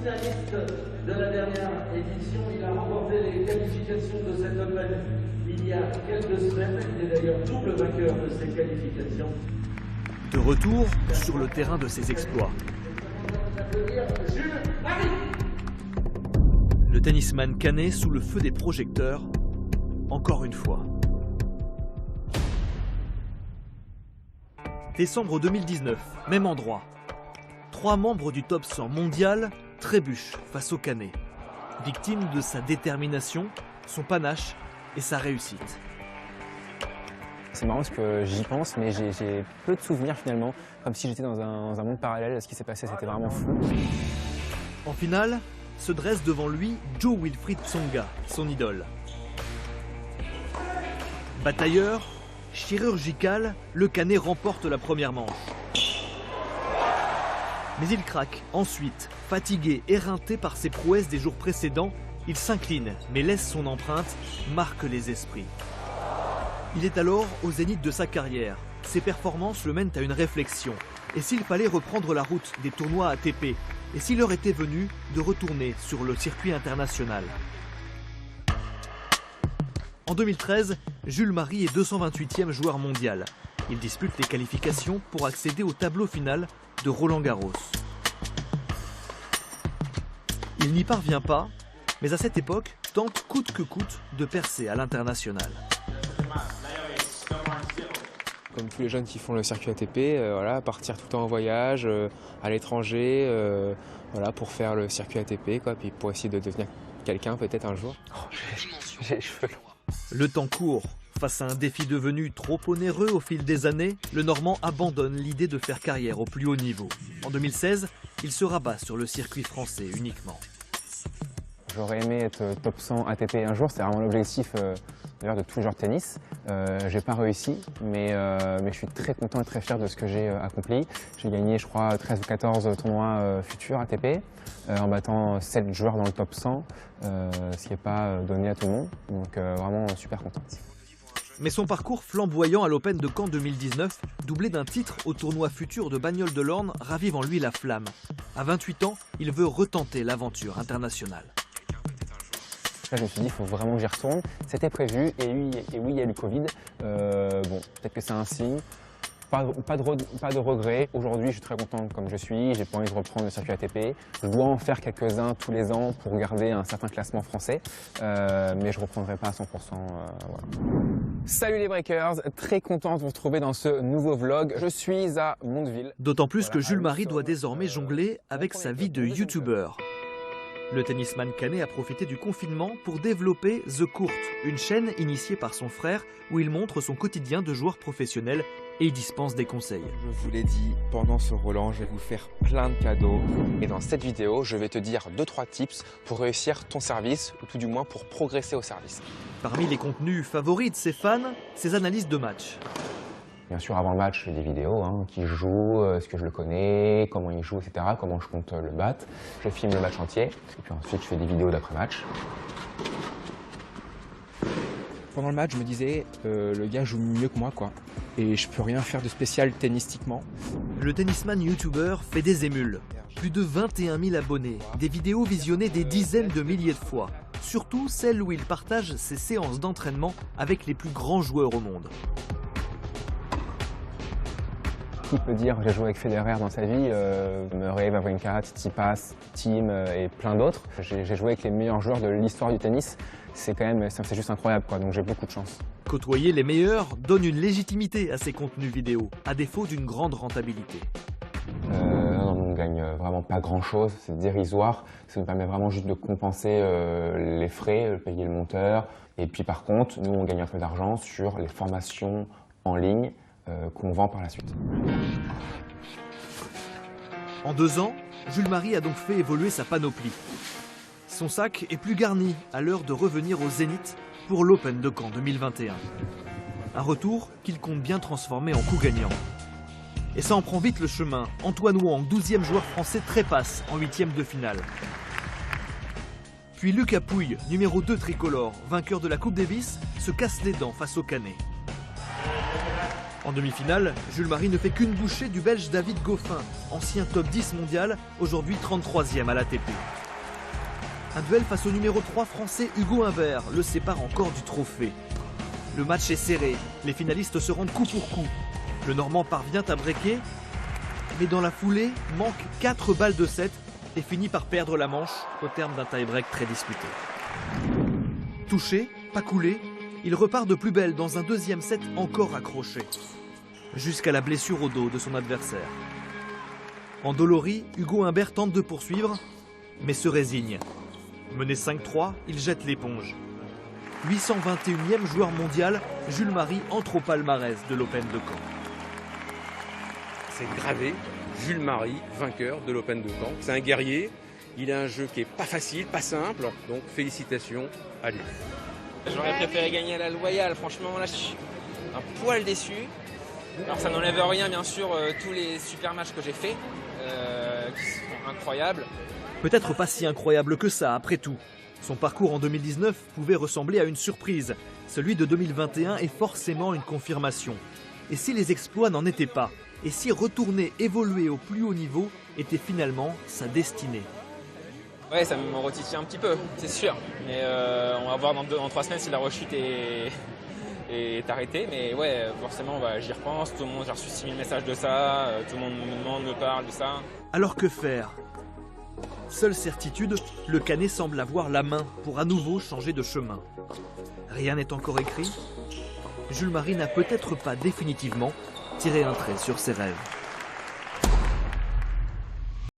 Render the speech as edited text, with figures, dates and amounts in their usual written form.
finaliste de la dernière édition. Il a remporté les qualifications de cette Open il y a quelques semaines. Il est d'ailleurs double vainqueur de ces qualifications. De retour sur le terrain de ses exploits. Le tennisman canet sous le feu des projecteurs, encore une fois. Décembre 2019, même endroit. 3 membres du top 100 mondial trébuchent face au canet. Victime de sa détermination, son panache et sa réussite. C'est marrant parce que j'y pense, mais j'ai peu de souvenirs finalement, comme si j'étais dans un monde parallèle. Ce qui s'est passé, c'était vraiment fou. En finale, se dresse devant lui Jo Wilfried Tsonga, son idole. Batailleur, chirurgical, le canet remporte la première manche. Mais il craque. Ensuite, fatigué, éreinté par ses prouesses des jours précédents, il s'incline, mais laisse son empreinte, marque les esprits. Il est alors au zénith de sa carrière. Ses performances le mènent à une réflexion. Et s'il fallait reprendre la route des tournois ATP? Et si l'heure était venue de retourner sur le circuit international? En 2013, Jules Marie est 228e joueur mondial. Il dispute les qualifications pour accéder au tableau final de Roland-Garros. Il n'y parvient pas, mais à cette époque, tente coûte que coûte de percer à l'international. Comme tous les jeunes qui font le circuit ATP, voilà, partir tout le temps en voyage, à l'étranger, voilà, pour faire le circuit ATP, quoi, puis pour essayer de devenir quelqu'un peut-être un jour. Oh, j'ai les cheveux longs. Le temps court. Face à un défi devenu trop onéreux au fil des années, le Normand abandonne l'idée de faire carrière au plus haut niveau. En 2016, il se rabat sur le circuit français uniquement. J'aurais aimé être top 100 ATP un jour, c'est vraiment l'objectif d'ailleurs de tous les joueurs de tennis. J'ai pas réussi, mais je suis très content et très fier de ce que j'ai accompli. J'ai gagné, je crois, 13 ou 14 tournois futurs ATP, en battant 7 joueurs dans le top 100, ce qui n'est pas donné à tout le monde. Donc vraiment super content. Mais son parcours flamboyant à l'Open de Caen 2019, doublé d'un titre au tournoi futur de Bagnoles de l'Orne, ravive en lui la flamme. À 28 ans, il veut retenter l'aventure internationale. Là, je me suis dit, il faut vraiment que j'y retourne. C'était prévu, et oui, il y a eu le Covid. Bon, peut-être que c'est un signe. Pas de regret. Aujourd'hui, je suis très content comme je suis. J'ai pas envie de reprendre le circuit ATP. Je dois en faire quelques-uns tous les ans pour garder un certain classement français. Mais je ne reprendrai pas à 100%. Voilà. Salut les Breakers, très content de vous retrouver dans ce nouveau vlog. Je suis à Mondeville. D'autant plus que Jules Marie doit désormais jongler avec sa vie de youtubeur. Le tennisman canet a profité du confinement pour développer The Court, une chaîne initiée par son frère où il montre son quotidien de joueur professionnel et y dispense des conseils. Je vous l'ai dit, pendant ce Roland, je vais vous faire plein de cadeaux. Et dans cette vidéo, je vais te dire 2-3 tips pour réussir ton service, ou tout du moins pour progresser au service. Parmi les contenus favoris de ses fans, ses analyses de match. Bien sûr, avant le match, je fais des vidéos, qui joue, est-ce que je le connais, comment il joue, etc., comment je compte le battre. Je filme le match entier, et puis ensuite je fais des vidéos d'après-match. Pendant le match, je me disais, le gars joue mieux que moi, quoi. Et je peux rien faire de spécial tennistiquement. Le tennisman youtubeur fait des émules. Plus de 21 000 abonnés, des vidéos visionnées des dizaines de milliers de fois. Surtout celles où il partage ses séances d'entraînement avec les plus grands joueurs au monde. Qui peut dire j'ai joué avec Federer dans sa vie, Murray, Wawrinka, Tsitsipas, Thiem et plein d'autres. J'ai joué avec les meilleurs joueurs de l'histoire du tennis. C'est juste incroyable, quoi. Donc j'ai beaucoup de chance. Côtoyer les meilleurs donne une légitimité à ses contenus vidéo, à défaut d'une grande rentabilité. On gagne vraiment pas grand-chose, c'est dérisoire. Ça nous permet vraiment juste de compenser les frais, payer le monteur. Et puis par contre, nous on gagne un peu d'argent sur les formations en ligne qu'on vend par la suite. En 2 ans, Jules Marie a donc fait évoluer sa panoplie. Son sac est plus garni à l'heure de revenir au Zénith pour l'Open de Caen 2021. Un retour qu'il compte bien transformer en coup gagnant. Et ça en prend vite le chemin. Antoine Wang, 12e joueur français, trépasse en 8e de finale. Puis Lucas Pouille, numéro 2 tricolore, vainqueur de la Coupe Davis, se casse les dents face au canet. En demi-finale, Jules Marie ne fait qu'une bouchée du Belge David Goffin, ancien top 10 mondial, aujourd'hui 33e à l'ATP. Un duel face au numéro 3 français Hugo Humbert le sépare encore du trophée. Le match est serré, les finalistes se rendent coup pour coup. Le Normand parvient à breaker, mais dans la foulée, manque 4 balles de 7 et finit par perdre la manche au terme d'un tie-break très disputé. Touché, pas coulé, il repart de plus belle dans un deuxième set encore accroché, jusqu'à la blessure au dos de son adversaire. Endolori, Hugo Humbert tente de poursuivre, mais se résigne. Mené 5-3, il jette l'éponge. 821e joueur mondial, Jules Marie entre au palmarès de l'Open de Caen. C'est gravé, Jules Marie, vainqueur de l'Open de Caen. C'est un guerrier, il a un jeu qui est pas facile, pas simple, donc félicitations à lui. J'aurais préféré gagner à la loyale, franchement là je suis un poil déçu. Alors ça n'enlève rien bien sûr, tous les super matchs que j'ai faits, qui sont incroyables. Peut-être pas si incroyable que ça après tout. Son parcours en 2019 pouvait ressembler à une surprise. Celui de 2021 est forcément une confirmation. Et si les exploits n'en étaient pas? Et si retourner évoluer au plus haut niveau était finalement sa destinée? Ouais, ça me retitille un petit peu, c'est sûr. Mais on va voir dans 3 semaines si la rechute est arrêtée. Mais ouais, forcément, j'y repense. Tout le monde, j'ai reçu 6000 messages de ça. Tout le monde me demande, me parle de ça. Alors que faire? Seule certitude, le Canet semble avoir la main pour à nouveau changer de chemin. Rien n'est encore écrit. Jules Marie n'a peut-être pas définitivement tiré un trait sur ses rêves.